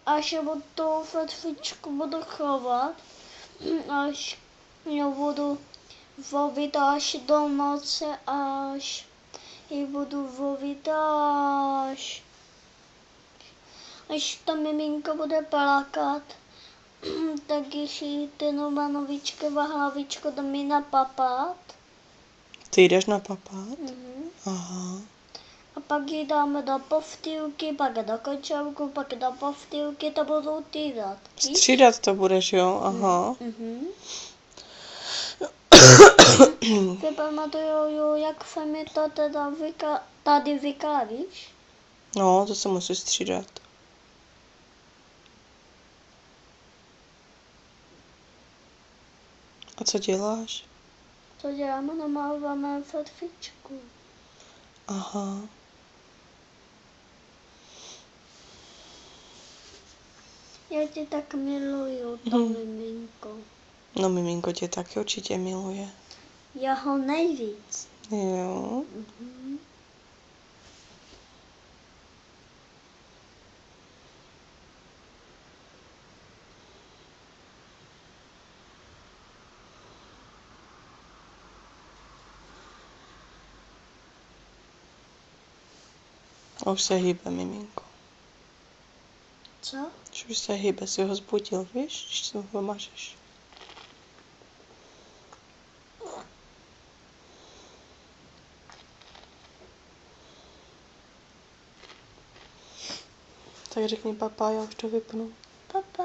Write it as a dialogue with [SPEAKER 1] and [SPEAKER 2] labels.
[SPEAKER 1] Až tu fetfičku budu chovat, až já budu lovit až do noci, až ji budu lovit až ta miminka bude plakat, tak když jí ty nová novičková hlavičko do mi napapat.
[SPEAKER 2] Ty jdeš napapat?
[SPEAKER 1] Mhm.
[SPEAKER 2] Aha.
[SPEAKER 1] A pak ji dáme do povtýlky, pak do kočovku, pak do povtýlky, to budou týdat.
[SPEAKER 2] Střídat to budeš, jo? Aha.
[SPEAKER 1] Mhm. Ty pamatuju, jak se mi to teda tady vyká, víš?
[SPEAKER 2] No, to se musí střídat. A co děláš?
[SPEAKER 1] To děláme, namáváme fetfičku.
[SPEAKER 2] Aha.
[SPEAKER 1] Já tě tak miluju, to miminko.
[SPEAKER 2] No, miminko tě taky určitě miluje.
[SPEAKER 1] Já ho nejvíc.
[SPEAKER 2] Jo.
[SPEAKER 1] Mhm.
[SPEAKER 2] A už se hýbe, miminko.
[SPEAKER 1] Co?
[SPEAKER 2] Už se hýbe, si ho zbudil, víš, když si ho mažeš. Tak řekni papa, já už to vypnu.
[SPEAKER 1] Papa.